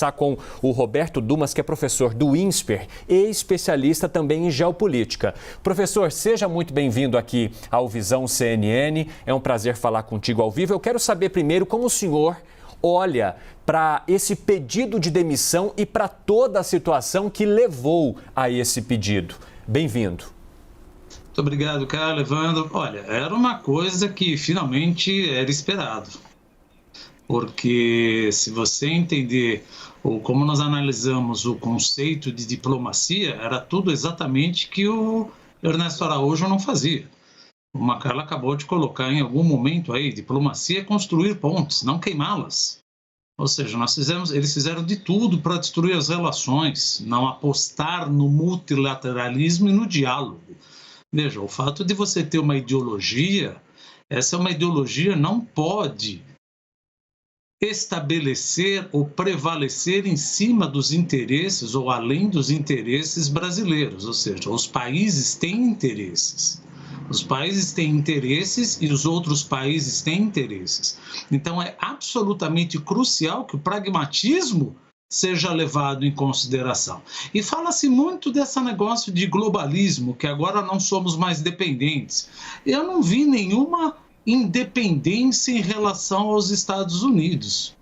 conversar com o Roberto Dumas, que é professor do INSPER e especialista também em geopolítica. Professor, seja muito bem-vindo aqui ao Visão CNN. É um prazer falar contigo ao vivo. Eu quero saber primeiro como o senhor olha para esse pedido de demissão e para toda a situação que levou a esse pedido. Bem-vindo. Muito obrigado, Carlos, Evandro. Olha, era uma coisa que finalmente era esperado. Porque se você entender ou como nós analisamos o conceito de diplomacia, era tudo exatamente que o Ernesto Araújo não fazia. O Macala acabou de colocar em algum momento aí, diplomacia é construir pontes, não queimá-las. Ou seja, eles fizeram de tudo para destruir as relações, não apostar no multilateralismo e no diálogo. Veja, o fato de você ter uma ideologia, essa é uma ideologia não pode estabelecer ou prevalecer em cima dos interesses ou além dos interesses brasileiros, ou seja, os países têm interesses. Os países têm interesses e os outros países têm interesses. Então, é absolutamente crucial que o pragmatismo seja levado em consideração. E fala-se muito desse negócio de globalismo, que agora não somos mais dependentes. Eu não vi nenhuma independência em relação aos Estados Unidos.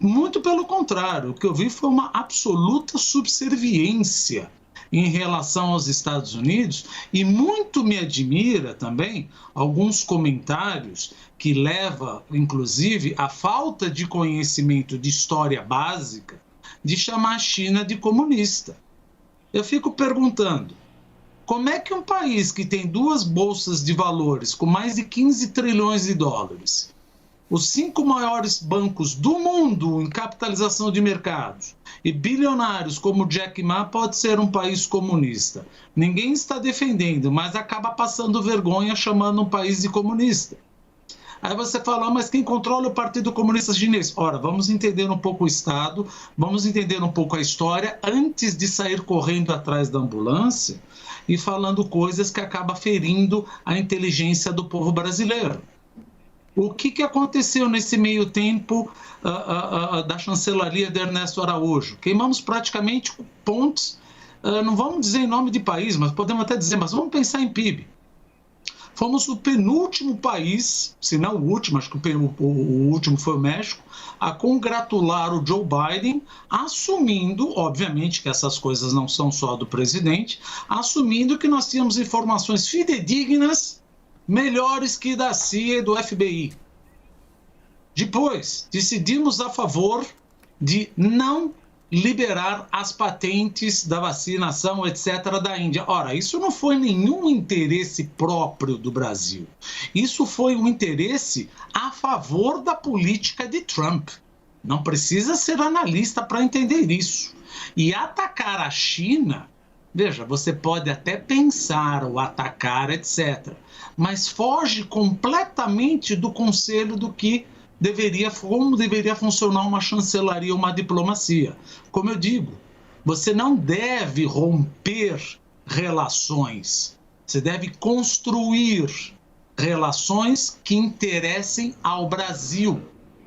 Muito pelo contrário, o que eu vi foi uma absoluta subserviência em relação aos Estados Unidos, e muito me admira também alguns comentários que levam, inclusive, à falta de conhecimento de história básica, de chamar a China de comunista. Eu fico perguntando, como é que um país que tem 2 bolsas de valores com mais de 15 trilhões de dólares, os 5 maiores bancos do mundo em capitalização de mercados e bilionários como Jack Ma pode ser um país comunista? Ninguém está defendendo, mas acaba passando vergonha chamando um país de comunista. Aí você fala, mas quem controla é o Partido Comunista Chinês? Ora, vamos entender um pouco o Estado, vamos entender um pouco a história antes de sair correndo atrás da ambulância e falando coisas que acabam ferindo a inteligência do povo brasileiro. O que aconteceu nesse meio tempo da chancelaria de Ernesto Araújo? Queimamos praticamente pontes, não vamos dizer em nome de país, mas podemos até dizer, mas vamos pensar em PIB. Fomos o penúltimo país, se não o último, acho que o último foi o México, a congratular o Joe Biden, assumindo, obviamente que essas coisas não são só do presidente, assumindo que nós tínhamos informações fidedignas melhores que da CIA e do FBI. Depois, decidimos a favor de não liberar as patentes da vacinação, etc., da Índia. Ora, isso não foi nenhum interesse próprio do Brasil. Isso foi um interesse a favor da política de Trump. Não precisa ser analista para entender isso. E atacar a China, veja, você pode até pensar ou atacar, etc., mas foge completamente do conselho do que como deveria funcionar uma chancelaria, uma diplomacia. Como eu digo, você não deve romper relações, você deve construir relações que interessem ao Brasil.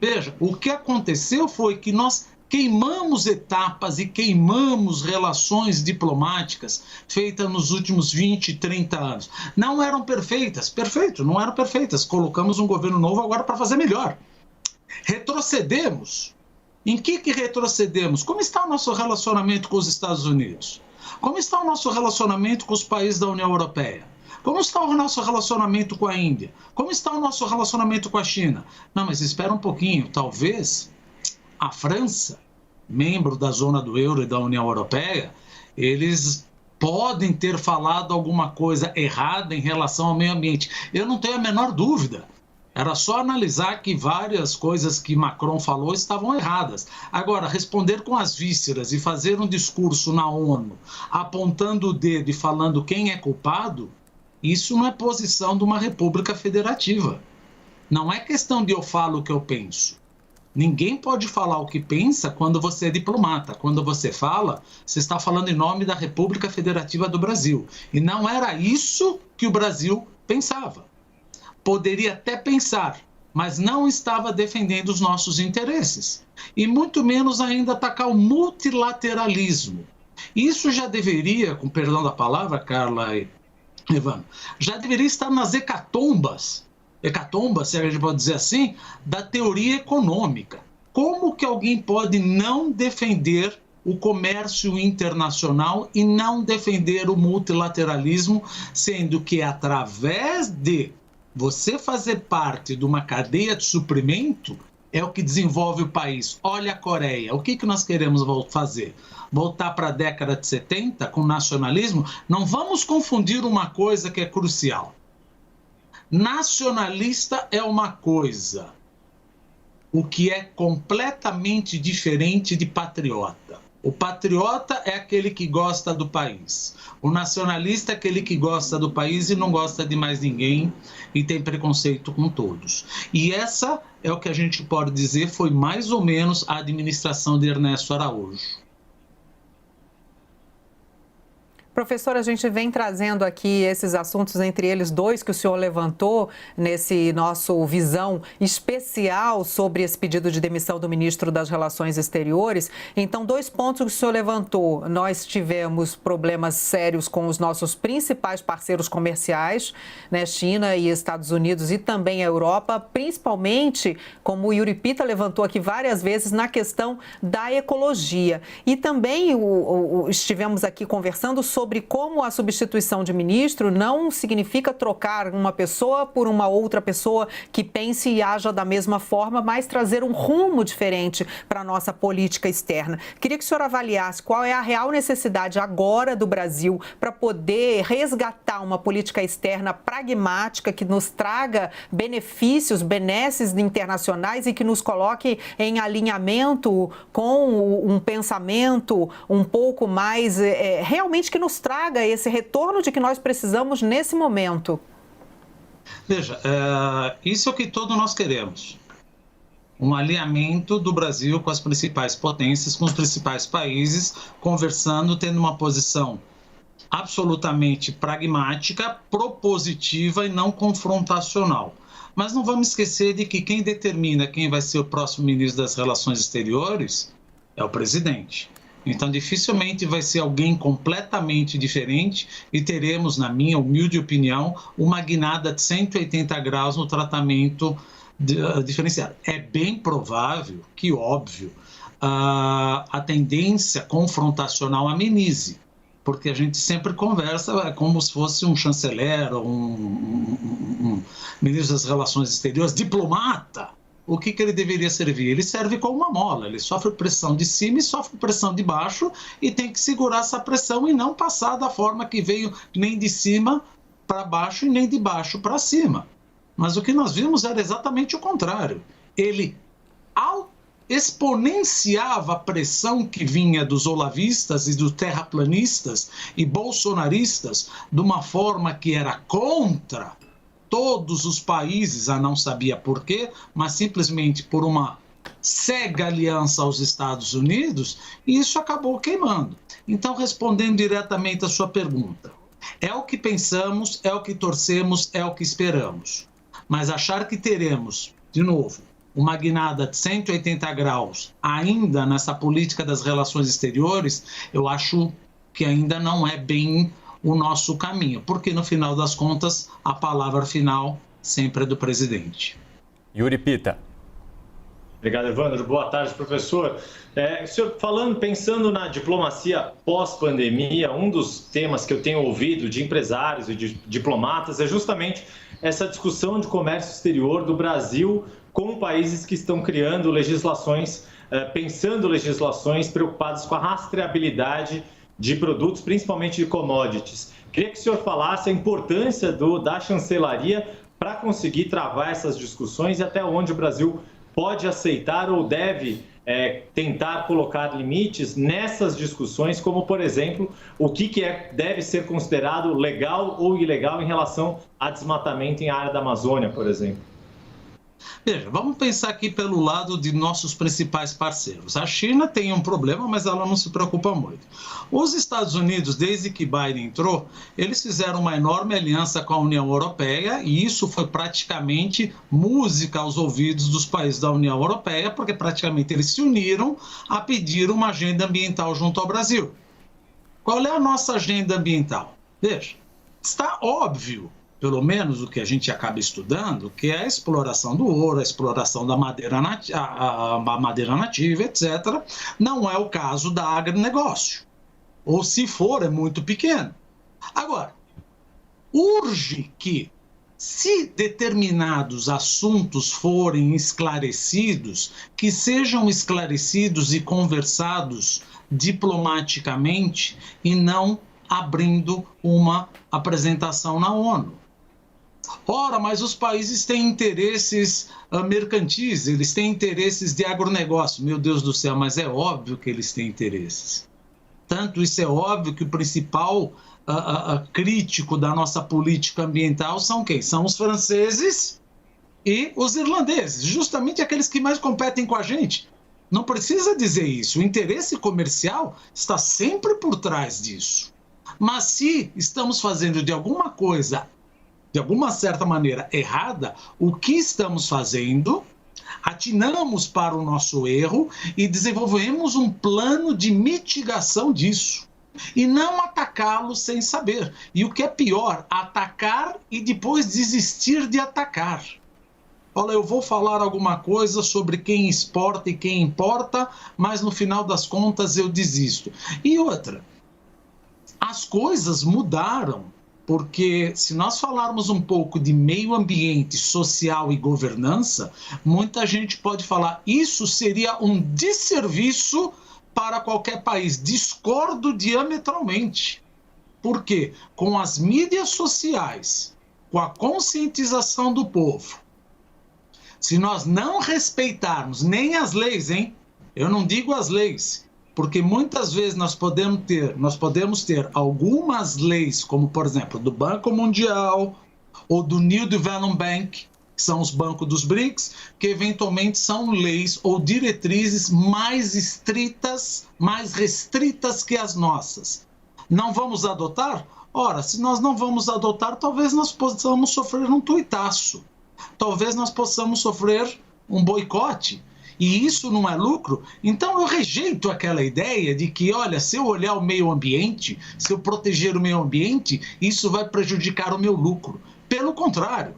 Veja, o que aconteceu foi que nós queimamos etapas e queimamos relações diplomáticas feitas nos últimos 20, 30 anos. Não eram perfeitas, não eram perfeitas. Colocamos um governo novo agora para fazer melhor. Retrocedemos. Em que retrocedemos? Como está o nosso relacionamento com os Estados Unidos? Como está o nosso relacionamento com os países da União Europeia? Como está o nosso relacionamento com a Índia? Como está o nosso relacionamento com a China? Não, mas espera um pouquinho, talvez a França, membro da zona do euro e da União Europeia, eles podem ter falado alguma coisa errada em relação ao meio ambiente. Eu não tenho a menor dúvida. Era só analisar que várias coisas que Macron falou estavam erradas. Agora, responder com as vísceras e fazer um discurso na ONU, apontando o dedo e falando quem é culpado, isso não é posição de uma república federativa. Não é questão de eu falo o que eu penso. Ninguém pode falar o que pensa quando você é diplomata. Quando você fala, você está falando em nome da República Federativa do Brasil. E não era isso que o Brasil pensava. Poderia até pensar, mas não estava defendendo os nossos interesses. E muito menos ainda atacar o multilateralismo. Isso já deveria, com perdão da palavra, Carla e Evandro, já deveria estar nas hecatombas, se a gente pode dizer assim, da teoria econômica. Como que alguém pode não defender o comércio internacional e não defender o multilateralismo, sendo que através de você fazer parte de uma cadeia de suprimento é o que desenvolve o país. Olha a Coreia, o que nós queremos fazer? Voltar para a década de 70 com nacionalismo? Não vamos confundir uma coisa que é crucial. Nacionalista é uma coisa, o que é completamente diferente de patriota. O patriota é aquele que gosta do país. O nacionalista é aquele que gosta do país e não gosta de mais ninguém e tem preconceito com todos. E essa é o que a gente pode dizer foi mais ou menos a administração de Ernesto Araújo. Professor, a gente vem trazendo aqui esses assuntos, entre eles dois que o senhor levantou nesse nosso visão especial sobre esse pedido de demissão do ministro das Relações Exteriores. Então, 2 pontos que o senhor levantou. Nós tivemos problemas sérios com os nossos principais parceiros comerciais, né, China e Estados Unidos e também a Europa, principalmente, como o Yuri Pita levantou aqui várias vezes, na questão da ecologia. E também estivemos aqui conversando sobre como a substituição de ministro não significa trocar uma pessoa por uma outra pessoa que pense e haja da mesma forma, mas trazer um rumo diferente para a nossa política externa. Queria que o senhor avaliasse qual é a real necessidade agora do Brasil para poder resgatar uma política externa pragmática que nos traga benefícios, benesses internacionais e que nos coloque em alinhamento com um pensamento um pouco mais, realmente que nos traga esse retorno de que nós precisamos nesse momento. Veja, isso é o que todos nós queremos. Um alinhamento do Brasil com as principais potências, com os principais países, conversando, tendo uma posição absolutamente pragmática, propositiva e não confrontacional. Mas não vamos esquecer de que quem determina quem vai ser o próximo ministro das Relações Exteriores é o presidente. Então, dificilmente vai ser alguém completamente diferente e teremos, na minha humilde opinião, uma guinada de 180 graus no tratamento diferenciado. É bem provável que, óbvio, a tendência confrontacional amenize, porque a gente sempre conversa como se fosse um chanceler, um ministro das Relações Exteriores, diplomata. O que ele deveria servir? Ele serve como uma mola, ele sofre pressão de cima e sofre pressão de baixo e tem que segurar essa pressão e não passar da forma que veio nem de cima para baixo e nem de baixo para cima. Mas o que nós vimos era exatamente o contrário. Ele exponenciava a pressão que vinha dos olavistas e dos terraplanistas e bolsonaristas de uma forma que era contra todos os países, não sabia por quê, mas simplesmente por uma cega aliança aos Estados Unidos, e isso acabou queimando. Então, respondendo diretamente à sua pergunta, é o que pensamos, é o que torcemos, é o que esperamos. Mas achar que teremos, de novo, uma guinada de 180 graus ainda nessa política das relações exteriores, eu acho que ainda não é bem o nosso caminho, porque no final das contas a palavra final sempre é do presidente. Yuri Pita. Obrigado, Evandro. Boa tarde, professor. Senhor, pensando na diplomacia pós-pandemia, um dos temas que eu tenho ouvido de empresários e de diplomatas é justamente essa discussão de comércio exterior do Brasil com países que estão criando legislações, pensando legislações preocupadas com a rastreabilidade de produtos, principalmente de commodities. Queria que o senhor falasse a importância da chancelaria para conseguir travar essas discussões e até onde o Brasil pode aceitar ou deve tentar colocar limites nessas discussões, como, por exemplo, o que deve ser considerado legal ou ilegal em relação a desmatamento em área da Amazônia, por exemplo. Veja, vamos pensar aqui pelo lado de nossos principais parceiros. A China tem um problema, mas ela não se preocupa muito. Os Estados Unidos, desde que Biden entrou, eles fizeram uma enorme aliança com a União Europeia e isso foi praticamente música aos ouvidos dos países da União Europeia, porque praticamente eles se uniram a pedir uma agenda ambiental junto ao Brasil. Qual é a nossa agenda ambiental? Veja, está óbvio, pelo menos o que a gente acaba estudando, que é a exploração do ouro, a exploração da madeira nativa, etc. Não é o caso da agronegócio. Ou se for, é muito pequeno. Agora, urge que, se determinados assuntos forem esclarecidos, que sejam esclarecidos e conversados diplomaticamente e não abrindo uma apresentação na ONU. Ora, mas os países têm interesses mercantis, eles têm interesses de agronegócio. Meu Deus do céu, mas é óbvio que eles têm interesses. Tanto isso é óbvio que o principal crítico da nossa política ambiental são quem? São os franceses e os irlandeses, justamente aqueles que mais competem com a gente. Não precisa dizer isso, o interesse comercial está sempre por trás disso. Mas se estamos fazendo de alguma coisa, de alguma certa maneira errada, o que estamos fazendo, atinamos para o nosso erro e desenvolvemos um plano de mitigação disso. E não atacá-lo sem saber. E o que é pior, atacar e depois desistir de atacar. Olha, eu vou falar alguma coisa sobre quem exporta e quem importa, mas no final das contas eu desisto. E outra, as coisas mudaram, porque se nós falarmos um pouco de meio ambiente, social e governança, muita gente pode falar, isso seria um desserviço para qualquer país. Discordo diametralmente. Por quê? Com as mídias sociais, com a conscientização do povo, se nós não respeitarmos nem as leis, eu não digo as leis, porque muitas vezes nós podemos ter algumas leis, como por exemplo do Banco Mundial ou do New Development Bank, que são os bancos dos BRICS, que eventualmente são leis ou diretrizes mais estritas, mais restritas que as nossas. Não vamos adotar? Ora, se nós não vamos adotar, talvez nós possamos sofrer um tuitaço. Talvez nós possamos sofrer um boicote. E isso não é lucro? Então eu rejeito aquela ideia de que, olha, se eu olhar o meio ambiente, se eu proteger o meio ambiente, isso vai prejudicar o meu lucro. Pelo contrário,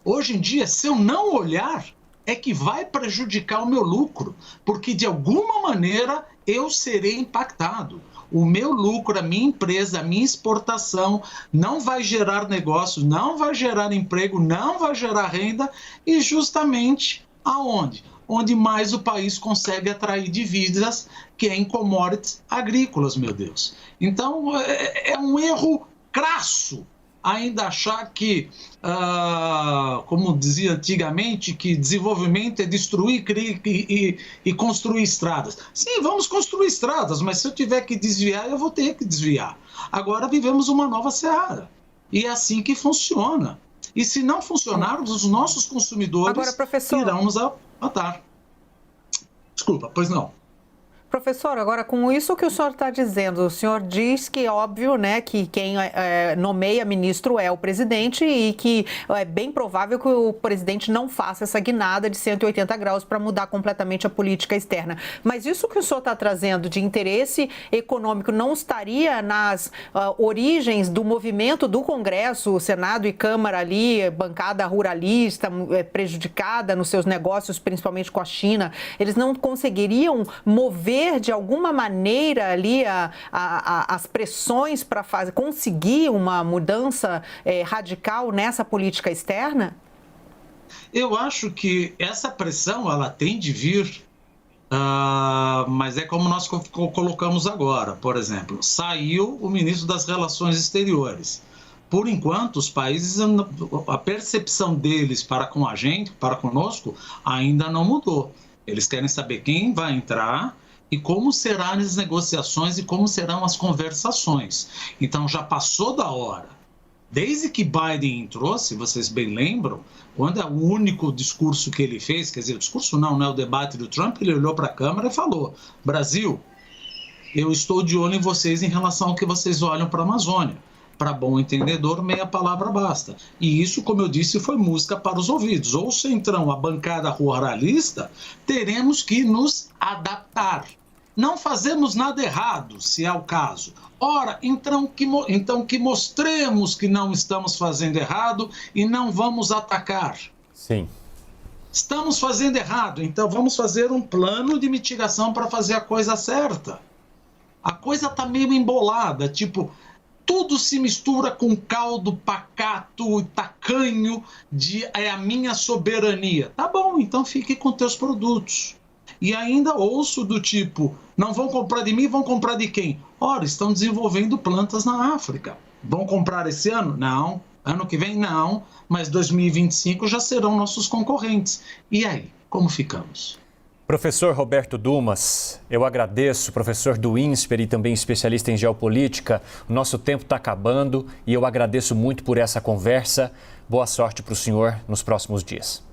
hoje em dia, se eu não olhar, é que vai prejudicar o meu lucro, porque de alguma maneira eu serei impactado. O meu lucro, a minha empresa, a minha exportação não vai gerar negócio, não vai gerar emprego, não vai gerar renda e justamente aonde? Onde mais o país consegue atrair divisas, que é em commodities agrícolas, meu Deus. Então, é um erro crasso ainda achar que, como dizia antigamente, que desenvolvimento é destruir e construir estradas. Sim, vamos construir estradas, mas se eu tiver que desviar, eu vou ter que desviar. Agora vivemos uma nova seara. E é assim que funciona. E se não funcionarmos, os nossos consumidores irão nos matar. Desculpa, pois não. Professor, agora com isso que o senhor está dizendo, o senhor diz que é óbvio, né, que quem nomeia ministro é o presidente e que é bem provável que o presidente não faça essa guinada de 180 graus para mudar completamente a política externa. Mas isso que o senhor está trazendo de interesse econômico não estaria nas origens do movimento do Congresso, Senado e Câmara ali, bancada ruralista, prejudicada nos seus negócios, principalmente com a China? Eles não conseguiriam mover de alguma maneira ali as pressões para conseguir uma mudança radical nessa política externa? Eu acho que essa pressão ela tem de vir, mas é como nós colocamos agora, por exemplo, saiu o ministro das Relações Exteriores. Por enquanto, os países, a percepção deles para com a gente, para conosco, ainda não mudou. Eles querem saber quem vai entrar e como serão as negociações e como serão as conversações. Então, já passou da hora Desde que Biden entrou, se vocês bem lembram, quando é o único discurso que ele fez, quer dizer, o discurso não, né, o debate do Trump, ele olhou para a Câmara e falou: Brasil, eu estou de olho em vocês em relação ao que vocês olham para a Amazônia. Para bom entendedor, meia palavra basta. E isso, como eu disse, foi música para os ouvidos. Ou o Centrão, a bancada ruralista, teremos que nos adaptar. Não fazemos nada errado, se é o caso. Ora, então que mostremos que não estamos fazendo errado e não vamos atacar. Sim. Estamos fazendo errado, então vamos fazer um plano de mitigação para fazer a coisa certa. A coisa está meio embolada, tipo, tudo se mistura com caldo pacato e tacanho de é a minha soberania. Tá bom, então fique com teus produtos. E ainda ouço do tipo, não vão comprar de mim, vão comprar de quem? Ora, estão desenvolvendo plantas na África. Vão comprar esse ano? Não. Ano que vem? Não. Mas 2025 já serão nossos concorrentes. E aí, como ficamos? Professor Roberto Dumas, eu agradeço, professor do INSPER e também especialista em geopolítica. O nosso tempo está acabando e eu agradeço muito por essa conversa. Boa sorte para o senhor nos próximos dias.